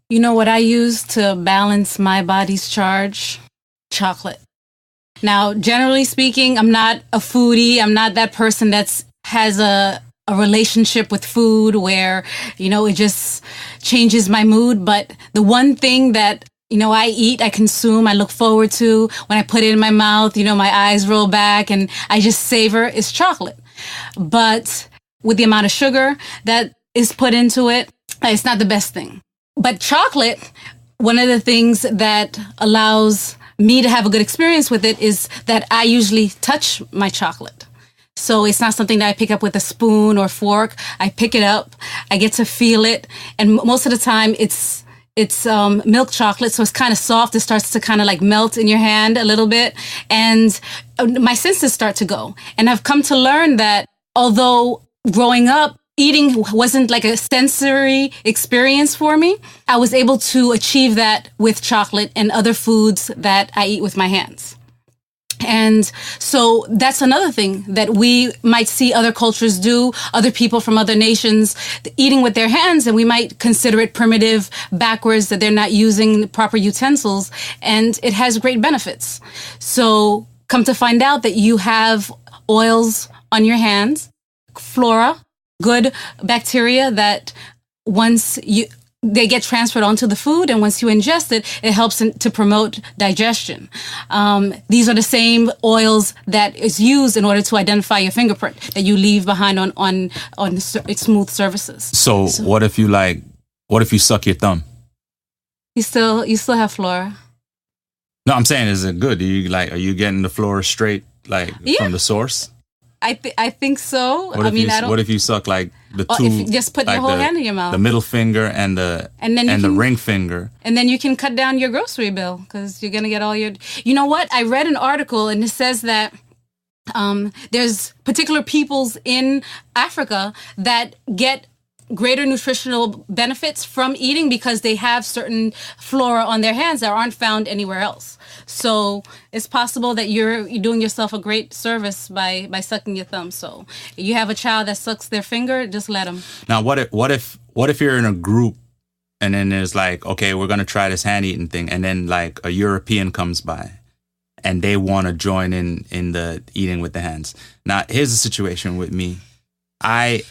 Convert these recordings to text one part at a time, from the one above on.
You know what I use to balance my body's charge? Chocolate. Now, generally speaking, I'm not a foodie. I'm not that person that's has a relationship with food where, it just changes my mood. But the one thing that, I eat, I consume, I look forward to when I put it in my mouth, my eyes roll back and I just savor is chocolate. But with the amount of sugar that is put into it, it's not the best thing. But chocolate, one of the things that allows me to have a good experience with it is that I usually touch my chocolate. So it's not something that I pick up with a spoon or fork. I pick it up, I get to feel it. And most of the time it's milk chocolate. So it's kind of soft. It starts to kind of like melt in your hand a little bit. And my senses start to go. And I've come to learn that although growing up, eating wasn't like a sensory experience for me, I was able to achieve that with chocolate and other foods that I eat with my hands. And so that's another thing that we might see other cultures do, other people from other nations eating with their hands, and we might consider it primitive, backwards, that they're not using the proper utensils, and it has great benefits. So come to find out that you have oils on your hands, flora, good bacteria that they get transferred onto the food, and once you ingest it, it helps to promote digestion. These are the same oils that is used in order to identify your fingerprint that you leave behind on smooth surfaces. So what if you suck your thumb? You still have flora. No, I'm saying, is it good? Are you getting the flora straight from the source? I think so. What if you suck like the two? If you just put your whole hand in your mouth, the middle finger and the ring finger, and then you can cut down your grocery bill because you're gonna get all your. You know what? I read an article and it says that there's particular peoples in Africa that get greater nutritional benefits from eating because they have certain flora on their hands that aren't found anywhere else. So it's possible that you're doing yourself a great service by sucking your thumb. So you have a child that sucks their finger, just let them. Now, what if you're in a group and then there's like, okay, we're going to try this hand eating thing. And then like a European comes by and they want to join in the eating with the hands. Now, here's the situation with me. I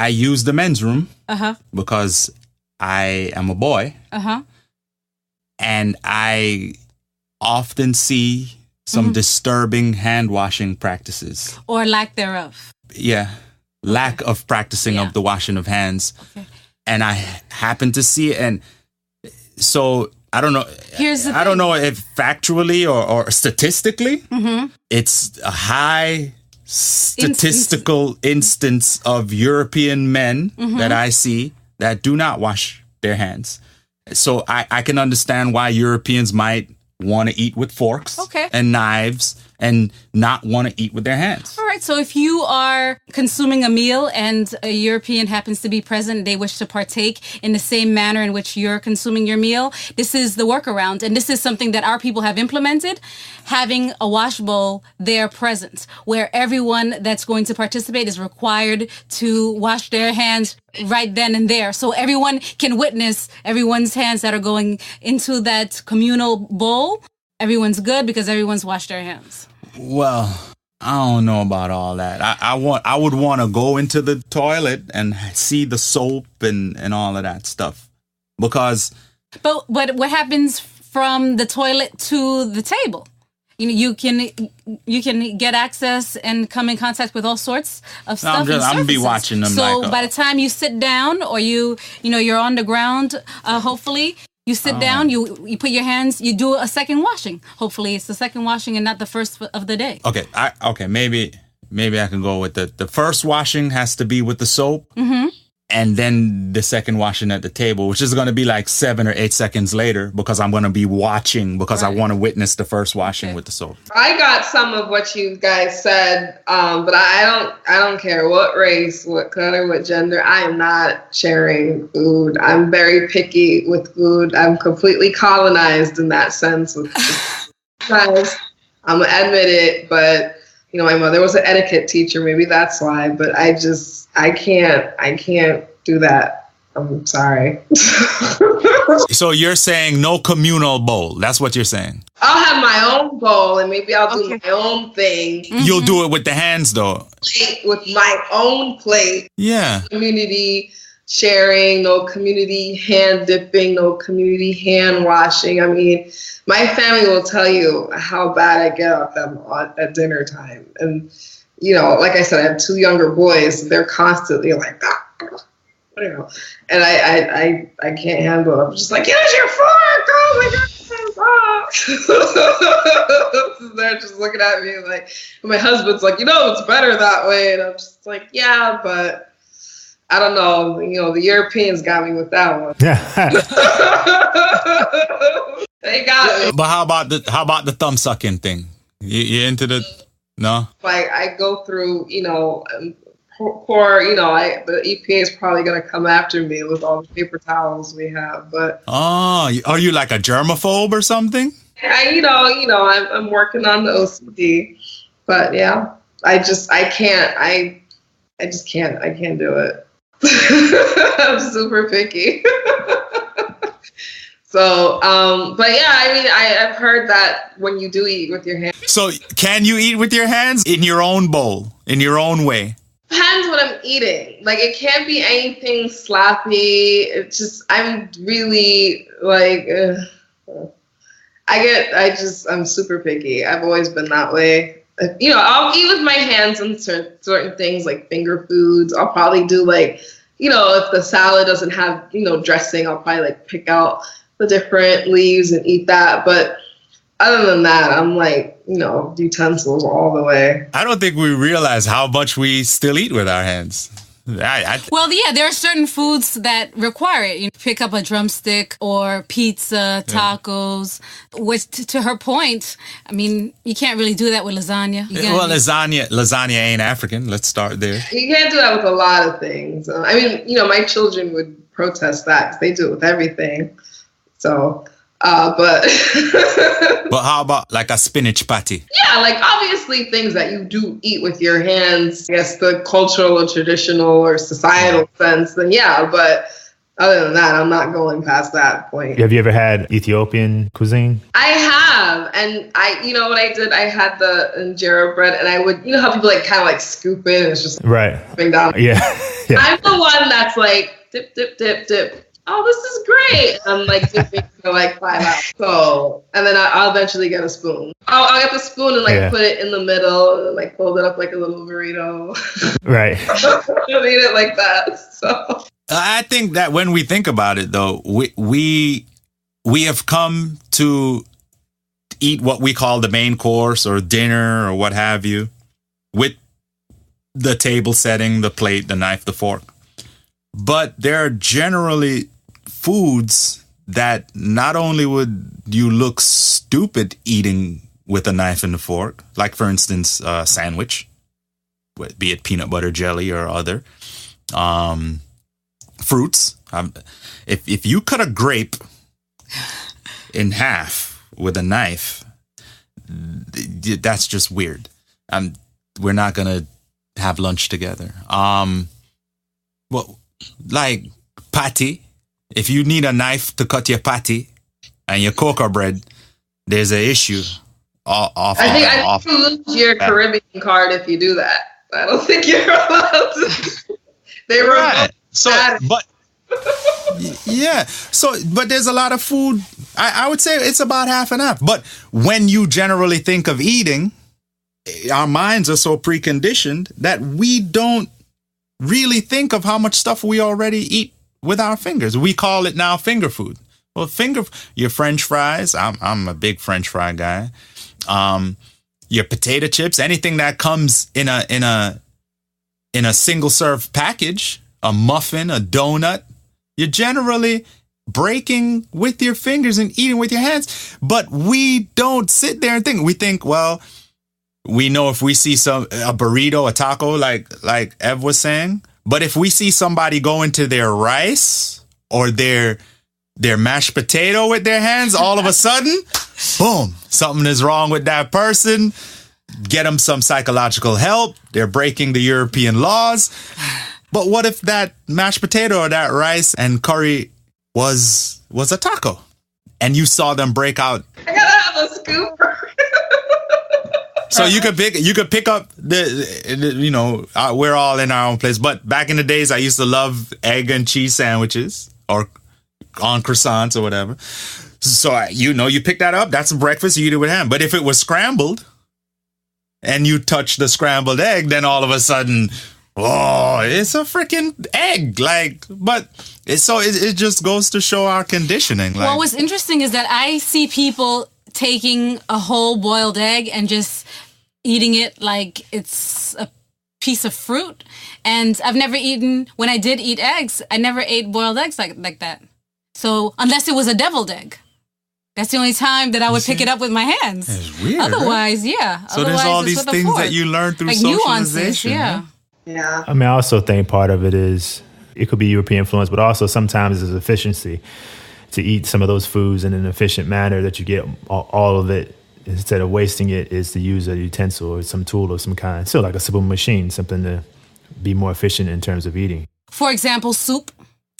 use the men's room because I am a boy. And I often see some disturbing hand washing practices. Or lack thereof. Yeah. Lack of practicing of the washing of hands. Okay. And I happen to see it. And so I don't know. I don't know if factually or statistically, it's a high statistical instance of European men that I see that do not wash their hands. So I can understand why Europeans might want to eat with forks and knives and not want to eat with their hands. All right. So if you are consuming a meal and a European happens to be present, they wish to partake in the same manner in which you're consuming your meal, this is the workaround. And this is something that our people have implemented, having a wash bowl there present, where everyone that's going to participate is required to wash their hands right then and there. So everyone can witness everyone's hands that are going into that communal bowl. Everyone's good because everyone's washed their hands. Well, I don't know about all that. I would want to go into the toilet and see the soap and all of that stuff. Because But what happens from the toilet to the table? You can get access and come in contact with all sorts of stuff. I'm gonna be watching them. So by the time you sit down, or you're on the ground, hopefully you sit down, you put your hands, you do a second washing. Hopefully it's the second washing and not the first of the day. Okay, maybe I can go with the first washing has to be with the soap. And then the second washing at the table, which is going to be like 7 or 8 seconds later, because I'm going to be watching, because I want to witness the first washing with the soap. I got some of what you guys said, but I don't care what race, what color, what gender. I am not sharing food. I'm very picky with food. I'm completely colonized in that sense. Guys, I'm gonna admit it, but my mother was an etiquette teacher. Maybe that's why. But I can't do that. I'm sorry. So you're saying no communal bowl. That's what you're saying. I'll have my own bowl and maybe I'll do my own thing. Mm-hmm. You'll do it with the hands though. With my own plate. Yeah. Community sharing, no community hand dipping, no community hand washing. I mean, my family will tell you how bad I get at them at dinner time. And, you know, like I said, I have 2 younger boys. They're constantly like, you know, and I can't handle it. I'm just like, use your fork. Oh my God. They're just looking at me like, my husband's like, you know, it's better that way. And I'm just like, yeah, but I don't know. You know, the Europeans got me with that one. They got me. But how about the thumb sucking thing? You into the no? Like I go through, you know, poor, you know, the EPA is probably gonna come after me with all the paper towels we have. But are you like a germaphobe or something? I'm working on the OCD, but yeah, I can't do it. I'm super picky. So, but yeah, I mean, I've heard that when you do eat with your hands. So can you eat with your hands in your own bowl, in your own way? Depends what I'm eating. Like, it can't be anything sloppy. It's just, I'm really like, I'm super picky. I've always been that way. You know, I'll eat with my hands on certain things like finger foods. I'll probably do like, you know, if the salad doesn't have, you know, dressing, I'll probably like pick out the different leaves and eat that. But other than that, I'm like, you know, utensils all the way. I don't think we realize how much we still eat with our hands. Well, yeah, there are certain foods that require it. You pick up a drumstick or pizza, tacos, which to her point, I mean, you can't really do that with lasagna. Well, lasagna ain't African. Let's start there. You can't do that with a lot of things. I mean, you know, my children would protest that because they do it with everything. So, but how about like a spinach patty? Yeah, like obviously things that you do eat with your hands, I guess the cultural or traditional or societal sense, then yeah, but other than that, I'm not going past that point. Have you ever had Ethiopian cuisine? I have, and you know what I did? I had the injera bread, and I would, you know how people like kind of like scoop it, and it's just right. Down. Yeah. I'm the one that's like dip, dip, dip, dip. Oh, this is great. I'm like dipping for like 5 hours. So, and then I'll eventually get a spoon. I'll get the spoon and like put it in the middle and like fold it up like a little burrito. Right. I'll eat it like that. So I think that when we think about it though, we have come to eat what we call the main course or dinner or what have you with the table setting, the plate, the knife, the fork. But there are generally foods that not only would you look stupid eating with a knife and a fork, like for instance, a sandwich, be it peanut butter jelly or other fruits. If you cut a grape in half with a knife, that's just weird. We're not gonna have lunch together. Well, like patty, if you need a knife to cut your patty and your cocoa bread, there's an issue. I think you lose your Caribbean card if you do that. I don't think you're allowed to. They were right. But there's a lot of food. I would say it's about half and half. But when you generally think of eating, our minds are so preconditioned that we don't really think of how much stuff we already eat with our fingers. We call it now finger food. Well, your French fries. I'm a big French fry guy. Your potato chips, anything that comes in a single serve package, a muffin, a donut, you're generally breaking with your fingers and eating with your hands. But we don't sit there and think. We think, well, we know if we see a burrito, a taco, like Ev was saying, but if we see somebody go into their rice or their mashed potato with their hands, all of a sudden, boom, something is wrong with that person. Get them some psychological help. They're breaking the European laws. But what if that mashed potato or that rice and curry was was a taco. And you saw them break out. I gotta have a scooper. So you could pick up we're all in our own place. But back in the days, I used to love egg and cheese sandwiches or on croissants or whatever. So you pick that up. That's breakfast. You eat it with ham. But if it was scrambled and you touch the scrambled egg, then all of a sudden, oh, it's a freaking egg. But it just goes to show our conditioning. Well, what's interesting is that I see people taking a whole boiled egg and just eating it like it's a piece of fruit. And I've never eaten, when I did eat eggs, I never ate boiled eggs like that. So unless it was a deviled egg. That's the only time that I would pick it up with my hands. That's weird. Otherwise, yeah. So there's all these things that you learn through socialization. Nuances, Yeah. I mean, I also think part of it is, it could be European influence, but also sometimes it's efficiency. To eat some of those foods in an efficient manner that you get all of it, instead of wasting it, is to use a utensil or some tool of some kind. So like a simple machine, something to be more efficient in terms of eating. For example, soup.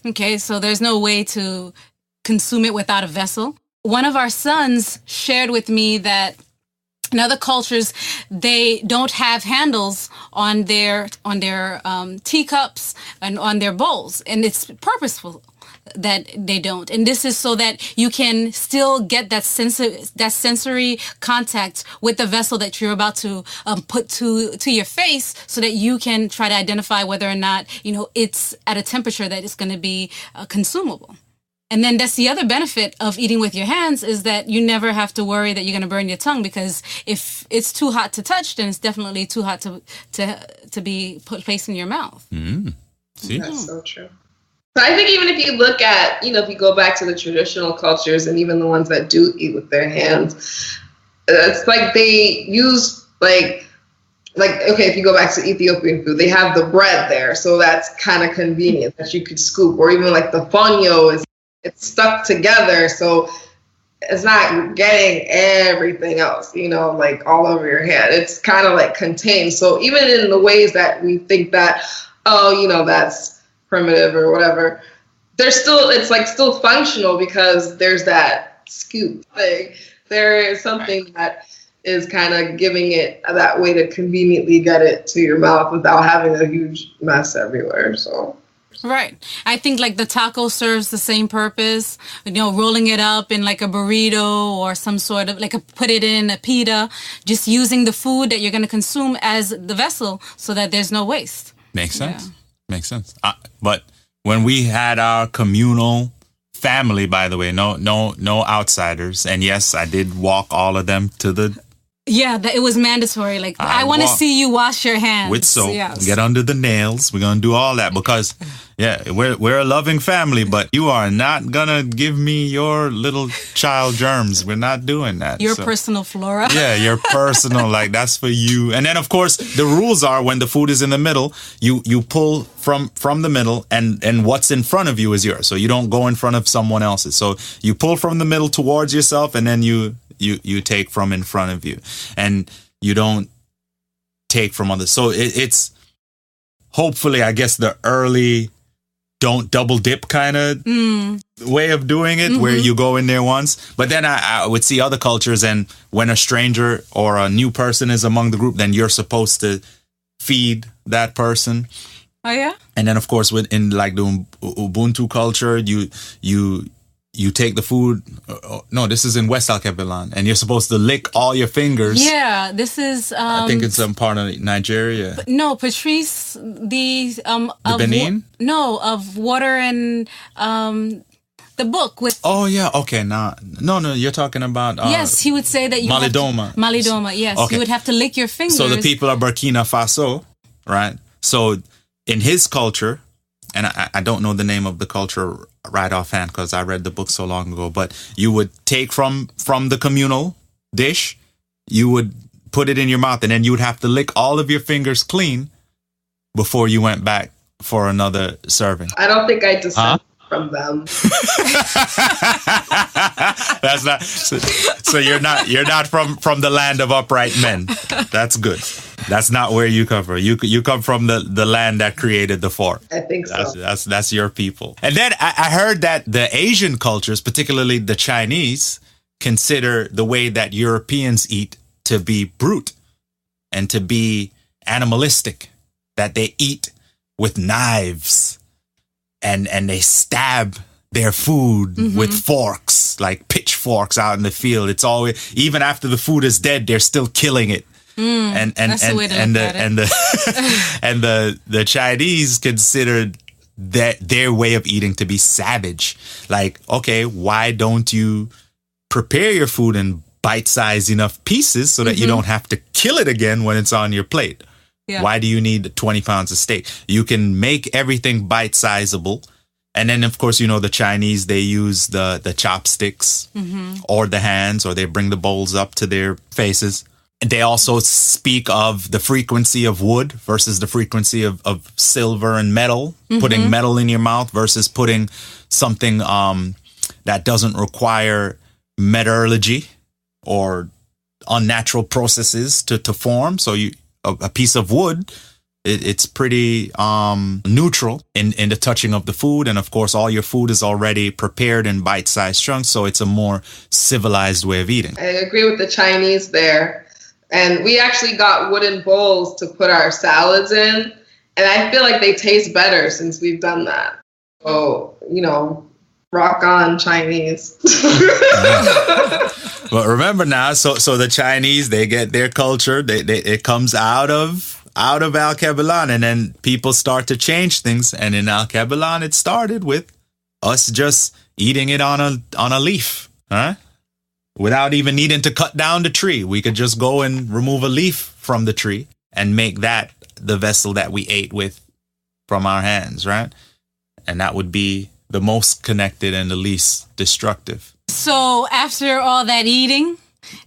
Okay, so there's no way to consume it without a vessel. One of our sons shared with me that in other cultures, they don't have handles on their teacups and on their bowls, and it's purposeful that they don't. And this is so that you can still get that sensory contact with the vessel that you're about to put to your face, so that you can try to identify whether or not it's at a temperature that it's going to be consumable. And then that's the other benefit of eating with your hands, is that you never have to worry that you're going to burn your tongue, because if it's too hot to touch, then it's definitely too hot to be placed in your mouth. Mm. See? That's so true. So I think even if you look at, if you go back to the traditional cultures and even the ones that do eat with their hands, it's like they use okay, if you go back to Ethiopian food, they have the bread there. So that's kind of convenient that you could scoop, or even like the fonio it's stuck together. So it's not getting everything else, all over your hand. It's kind of like contained. So even in the ways that we think that, that's primitive or whatever, it's still functional, because there's that scoop thing. There is something that is kind of giving it that way to conveniently get it to your mouth without having a huge mess everywhere. So. Right. I think like the taco serves the same purpose, rolling it up in like a burrito or some sort of put it in a pita, just using the food that you're going to consume as the vessel so that there's no waste. Makes sense. Yeah. Makes sense. But when we had our communal family, by the way, no outsiders. And yes, I did walk all of them to the... Yeah, it was mandatory. I want to see you wash your hands. With soap, get under the nails. We're going to do all that because, we're a loving family, but you are not going to give me your little child germs. We're not doing that. Your personal flora. Yeah, your personal, that's for you. And then, of course, the rules are when the food is in the middle, you pull from the middle and what's in front of you is yours. So you don't go in front of someone else's. So you pull from the middle towards yourself, and then you take from in front of you, and you don't take from others. So it's hopefully, I guess, the early don't double dip kind of way of doing it, where you go in there once. But then I would see other cultures, and when a stranger or a new person is among the group, then you're supposed to feed that person. Oh yeah. And then of course within the Ubuntu culture, you take the food. No, this is in West Alkebu-Lan, and you're supposed to lick all your fingers. Yeah, this this I think it's some part of Nigeria. No, Patrice, the Benin. Of water and the book with. Oh yeah, okay. No, you're talking about. Yes, he would say that you. Malidoma. Yes, okay. You would have to lick your fingers. So the people of Burkina Faso, right? So in his culture, and I don't know the name of the culture right offhand because I read the book so long ago, but you would take from the communal dish, you would put it in your mouth, and then you would have to lick all of your fingers clean before you went back for another serving. I don't think I descend from them. That's not so you're not from the land of upright men. That's good. That's not where you come from. You come from the land that created the fork. I think so. That's your people. And then I heard that the Asian cultures, particularly the Chinese, consider the way that Europeans eat to be brute and to be animalistic, that they eat with knives and they stab their food with forks, like pitchforks out in the field. It's always, even after the food is dead, they're still killing it. And the Chinese considered that their way of eating to be savage. Like, okay, why don't you prepare your food in bite-sized enough pieces so that you don't have to kill it again when it's on your plate? Yeah. Why do you need 20 pounds of steak? You can make everything bite-sizable. And then, of course, the Chinese, they use the chopsticks or the hands, or they bring the bowls up to their faces. They also speak of the frequency of wood versus the frequency of silver and metal, putting metal in your mouth versus putting something that doesn't require metallurgy or unnatural processes to form. So a piece of wood, it's pretty neutral in the touching of the food. And of course, all your food is already prepared in bite-sized chunks. So it's a more civilized way of eating. I agree with the Chinese there. And we actually got wooden bowls to put our salads in. And I feel like they taste better since we've done that. So, rock on Chinese. But remember now, so the Chinese, they get their culture. It comes out of Alkebu-Lan, and then people start to change things. And in Alkebu-Lan, it started with us just eating it on a leaf, huh? Without even needing to cut down the tree. We could just go and remove a leaf from the tree and make that the vessel that we ate with from our hands, right? And that would be the most connected and the least destructive. So after all that eating,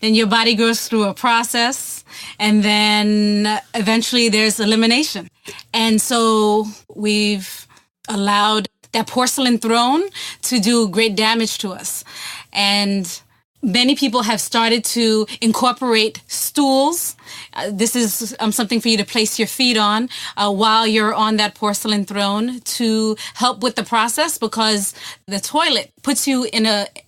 then your body goes through a process, and then eventually there's elimination. And so we've allowed that porcelain throne to do great damage to us. And many people have started to incorporate stools. This is something for you to place your feet on while you're on that porcelain throne to help with the process, because the toilet puts you in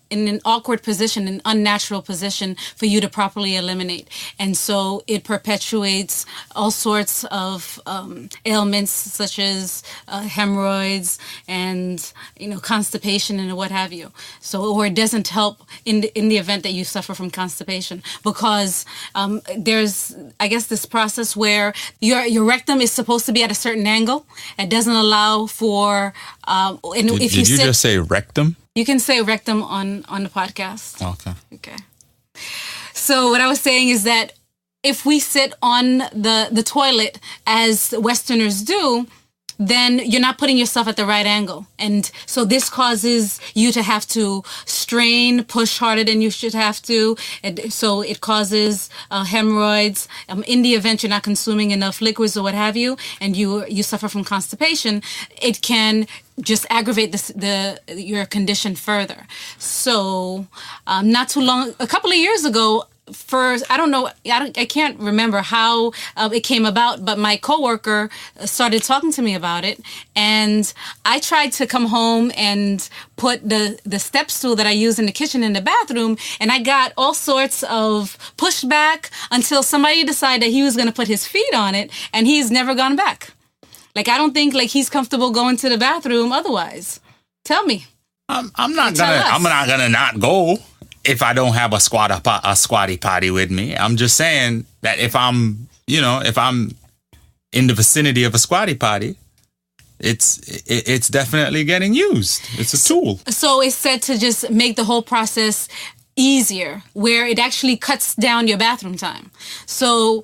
an awkward position, an unnatural position for you to properly eliminate. And so it perpetuates all sorts of ailments such as hemorrhoids and, constipation and what have you. So, or it doesn't help in the event that you suffer from constipation, because there's, I guess, this process where your rectum is supposed to be at a certain angle. It doesn't allow for, Did you just say rectum? You can say rectum on the podcast. Okay. So what I was saying is that if we sit on the toilet as Westerners do, then you're not putting yourself at the right angle. And so this causes you to have to strain, push harder than you should have to. And so it causes hemorrhoids. In the event you're not consuming enough liquids or what have you, and you suffer from constipation, it can just aggravate your condition further. So a couple of years ago, I can't remember how it came about, but my coworker started talking to me about it, and I tried to come home and put the step stool that I use in the kitchen in the bathroom, and I got all sorts of pushback until somebody decided that he was going to put his feet on it, and he's never gone back. Like, I don't think he's comfortable going to the bathroom otherwise. Tell me. I'm not gonna not go if I don't have a squatty potty with me. I'm just saying that if I'm in the vicinity of a squatty potty, it's definitely getting used. It's a tool. So it's said to just make the whole process easier, where it actually cuts down your bathroom time. So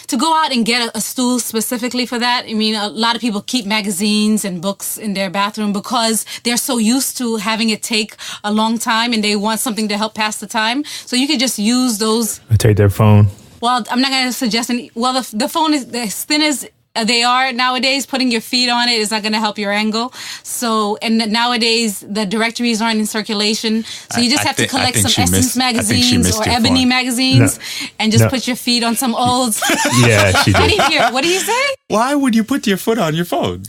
to go out and get a stool specifically for that, I mean, a lot of people keep magazines and books in their bathroom because they're so used to having it take a long time and they want something to help pass the time. So you could just use those. Take their phone. Well, I'm not going to suggest any. Well, the phone is as thin as They are nowadays. Putting your feet on it is not going to help your angle. So, and nowadays the directories aren't in circulation. So you just have to collect some Essence magazines or Ebony magazines and just put your feet on some old. Yeah, she did. What do you say? Why would you put your foot on your phone?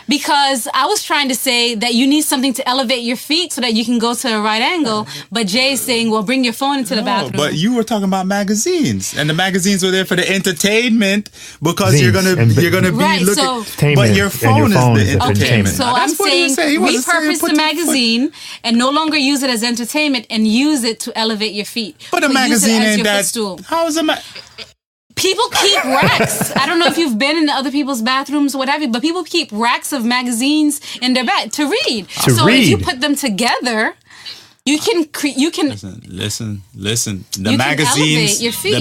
Because I was trying to say that you need something to elevate your feet so that you can go to a right angle. But Jay's saying, well, bring your phone into the bathroom. But you were talking about magazines, and the magazines were there for the entertainment because you're gonna be right, looking. But your phone is the entertainment. Okay, so I'm saying repurpose the magazine and no longer use it as entertainment and use it to elevate your feet. But a magazine ain't that. How is a People keep racks. I don't know if you've been in other people's bathrooms or whatever, but people keep racks of magazines in their bag to read. If you put them together, you can listen. The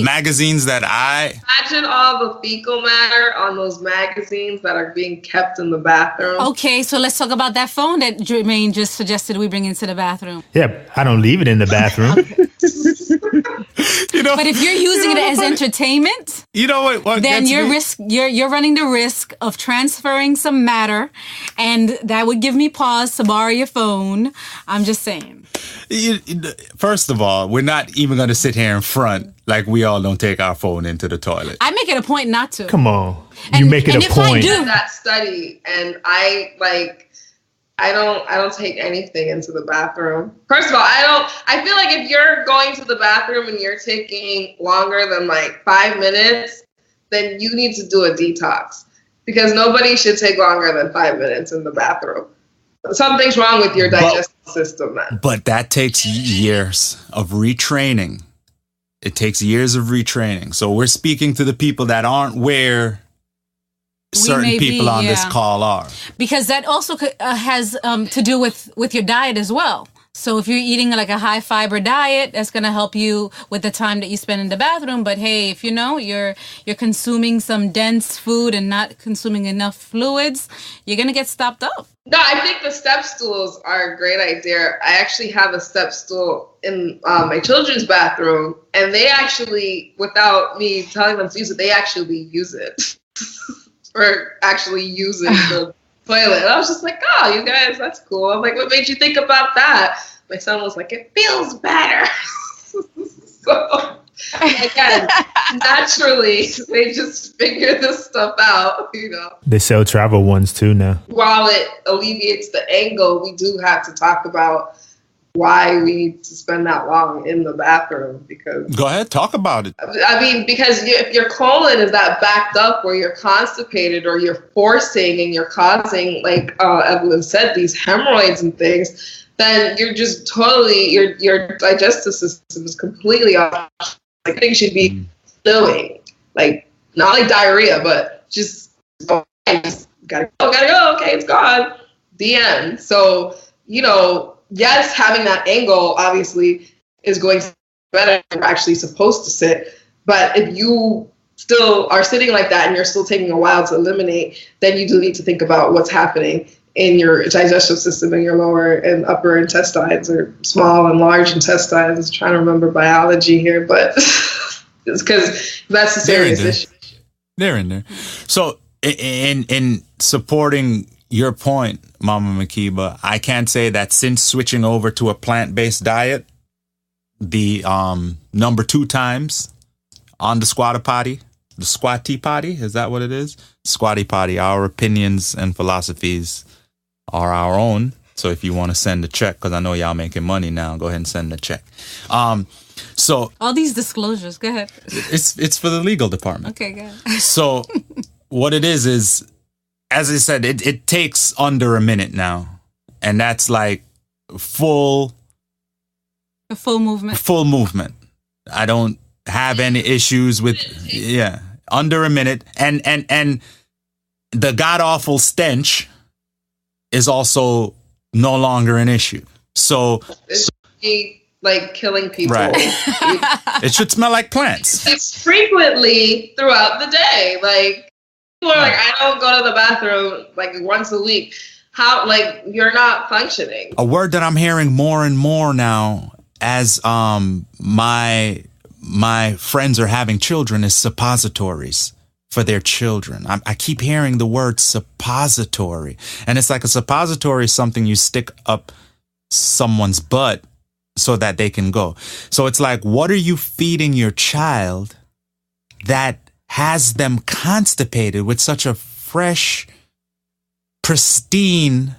magazines that I imagine all the fecal matter on those magazines that are being kept in the bathroom. Okay, so let's talk about that phone that Jermaine just suggested we bring into the bathroom. Yeah, I don't leave it in the bathroom. But if you're using it as entertainment, then you're running the risk of transferring some matter, and that would give me pause to borrow your phone. I'm just saying. First of all, we're not even going to sit here in front like we all don't take our phone into the toilet. I make it a point not to. Come on, you make it a point. I do that study, and I don't take anything into the bathroom. First of all, I feel like if you're going to the bathroom and you're taking longer than like 5 minutes, then you need to do a detox, because nobody should take longer than 5 minutes in the bathroom. Something's wrong with your digestive system, man. But that takes years of retraining. It takes years of retraining. So we're speaking to the people that aren't where certain people on this call are. Because that also has to do with your diet as well. So if you're eating like a high fiber diet, that's going to help you with the time that you spend in the bathroom. But hey, if you're consuming some dense food and not consuming enough fluids, you're going to get stopped up. No, I think the step stools are a great idea. I actually have a step stool in my children's bathroom, and they actually, without me telling them to use it, they actually use it. Or actually using the toilet. And I was just like, oh, you guys, that's cool. I'm like, what made you think about that? My son was like, it feels better. So, again, naturally, they just figure this stuff out, They sell travel ones too now. While it alleviates the angle, we do have to talk about why we need to spend that long in the bathroom. Because go ahead, talk about it. I mean, because if your colon is that backed up where you're constipated or you're forcing and you're causing, like Evelyn said, these hemorrhoids and things, then you're just totally, your digestive system is completely off. Like things should be doing, like not like diarrhea, but just gotta go. Okay, it's gone. The end. So yes, having that angle obviously is going to be better than you're actually supposed to sit. But if you still are sitting like that and you're still taking a while to eliminate, then you do need to think about what's happening in your digestive system in your lower and upper intestines, or small and large intestines. I'm trying to remember biology here, but it's because that's a serious issue. They're in there. So in supporting your point, Mama Makeeba, I can say that since switching over to a plant-based diet, the number 2 times on the squatty potty, is that what it is? Squatty potty, our opinions and philosophies are our own. So if you want to send a check, because I know y'all making money now, go ahead and send a check. So all these disclosures, go ahead. It's for the legal department. Okay, go ahead. So what it is, as I said, it takes under a minute now. And that's like a full movement. Full movement. I don't have any issues with, under a minute. And the god-awful stench is also no longer an issue. So it should be like killing people. Right. It should smell like plants. It's frequently throughout the day. Like, people are like, I don't go to the bathroom like once a week. How, like, you're not functioning. A word that I'm hearing more and more now as my friends are having children is suppositories for their children. I keep hearing the word suppository. And it's like a suppository is something you stick up someone's butt so that they can go. So it's like, what are you feeding your child that has them constipated with such a fresh, pristine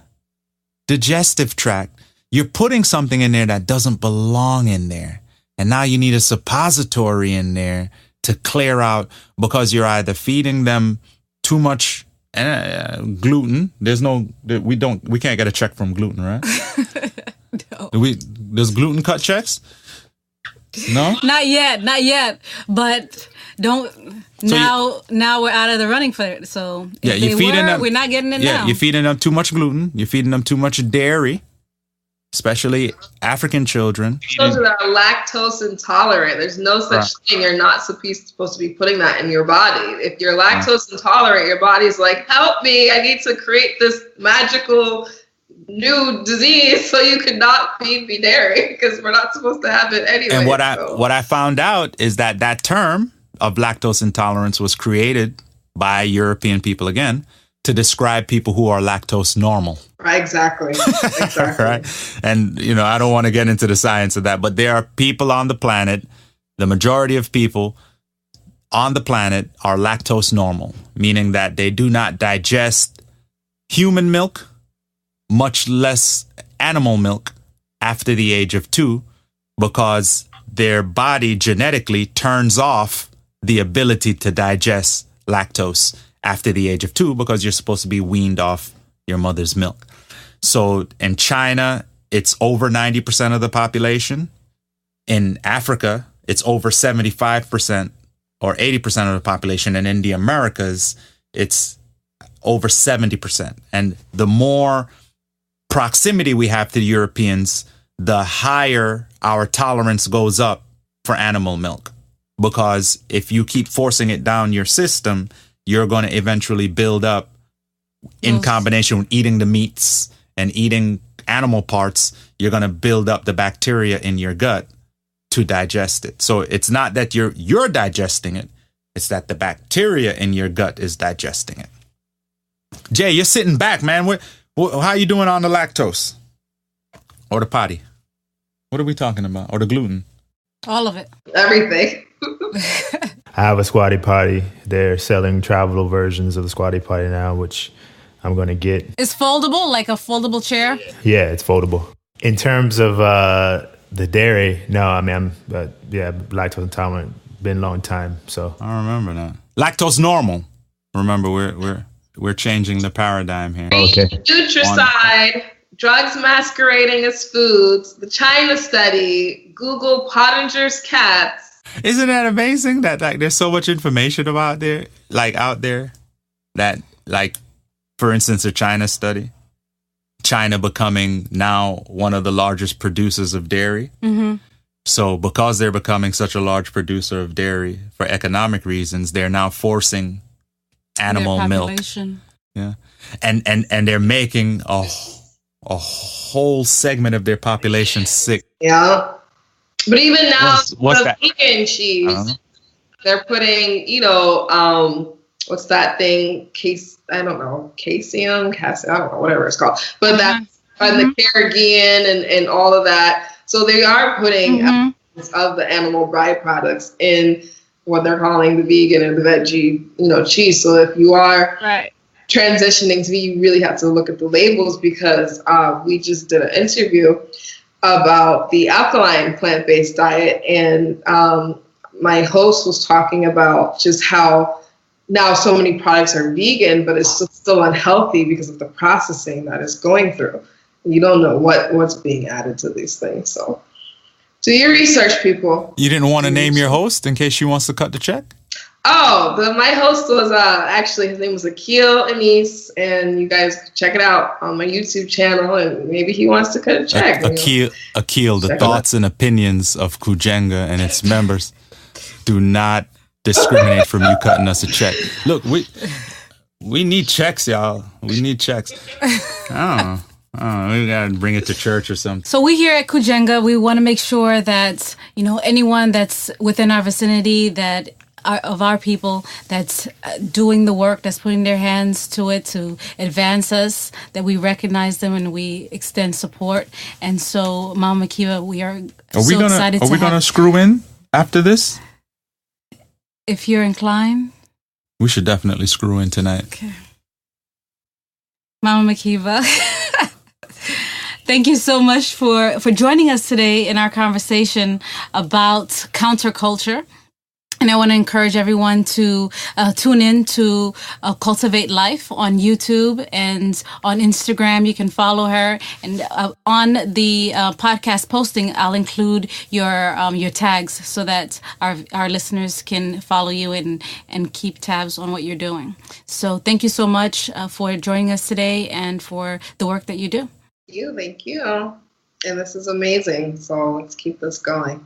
digestive tract? You're putting something in there that doesn't belong in there. And now you need a suppository in there to clear out, because you're either feeding them too much gluten. We can't get a check from gluten, right? No. Does gluten cut checks? No? Not yet. But now we're out of the running for it. So yeah, we're not getting it now. Yeah, you're feeding them too much gluten. You're feeding them too much dairy, especially African children. Children that are lactose intolerant. There's no such thing. You're not supposed to be putting that in your body. If you're lactose intolerant, your body's like, help me. I need to create this magical new disease so you could not feed me dairy, because we're not supposed to have it anyway. And what I found out is that term of lactose intolerance was created by European people, again, to describe people who are lactose normal. Right, exactly. Right. And, I don't want to get into the science of that, but there are people on the planet, the majority of people on the planet are lactose normal, meaning that they do not digest human milk, much less animal milk, after the age of 2, because their body genetically turns off the ability to digest lactose after the age of 2, because you're supposed to be weaned off your mother's milk. So in China, it's over 90% of the population. In Africa, it's over 75% or 80% of the population. And in the Americas, it's over 70%. And the more proximity we have to the Europeans, the higher our tolerance goes up for animal milk. Because if you keep forcing it down your system, you're going to eventually build up, in combination with eating the meats and eating animal parts, you're going to build up the bacteria in your gut to digest it. So it's not that you're digesting it, it's that the bacteria in your gut is digesting it. Jay, you're sitting back, man. How you doing on the lactose? Or the potty? What are we talking about? Or the gluten? All of it. Everything. I have a squatty potty. They're selling travel versions of the squatty potty now, which I'm going to get. It's foldable, like a foldable chair? Yeah, it's foldable. In terms of the dairy, no, I mean, I'm lactose intolerant. Been a long time, so. I remember that. Lactose normal. Remember, we're changing the paradigm here. Okay. Nutricide, drugs masquerading as foods, the China study, Google Pottinger's cats. Isn't that amazing that there's so much information out there that, for instance, a China study, China becoming now one of the largest producers of dairy. Mm-hmm. So because they're becoming such a large producer of dairy for economic reasons, they're now forcing animal milk. Yeah. And they're making a whole segment of their population sick. Yeah. But even now, what's that? Vegan cheese, they're putting, what's that thing? I don't know, casein, I don't know, whatever it's called. But that's the Carrageenan and all of that. So they are putting elements of the animal byproducts in what they're calling the vegan and the veggie, cheese. So if you are transitioning to you really have to look at the labels, because we just did an interview about the alkaline plant-based diet, and my host was talking about just how now so many products are vegan, but it's still unhealthy because of the processing that it's going through. You don't know what's being added to these things. So do your research, people. You didn't want to name your host in case she wants to cut the check? Oh, my host was actually, his name was Akil, and you guys can check it out on my YouTube channel, and maybe he wants to cut a check. Akil, the thoughts and opinions of Kujenga and its members do not discriminate from you cutting us a check. Look, we need checks, y'all. We need checks. I don't know. We gotta bring it to church or something. So we here at Kujenga, we want to make sure that anyone that's within our vicinity that of our people that's doing the work, that's putting their hands to it to advance us, that we recognize them and we extend support. And so, Mama Makeeba, we are excited. Are we gonna screw in after this? If you're inclined, we should definitely screw in tonight. Okay. Mama Makeeba, thank you so much for joining us today in our conversation about counterculture. And I want to encourage everyone to tune in to Cultivate Life on YouTube and on Instagram. You can follow her. And on the podcast posting, I'll include your tags so that our listeners can follow you and keep tabs on what you're doing. So thank you so much for joining us today and for the work that you do. Thank you. And this is amazing. So let's keep this going.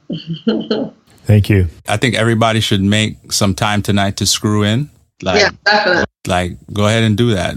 Thank you. I think everybody should make some time tonight to screw in. Yeah, definitely. Go ahead and do that.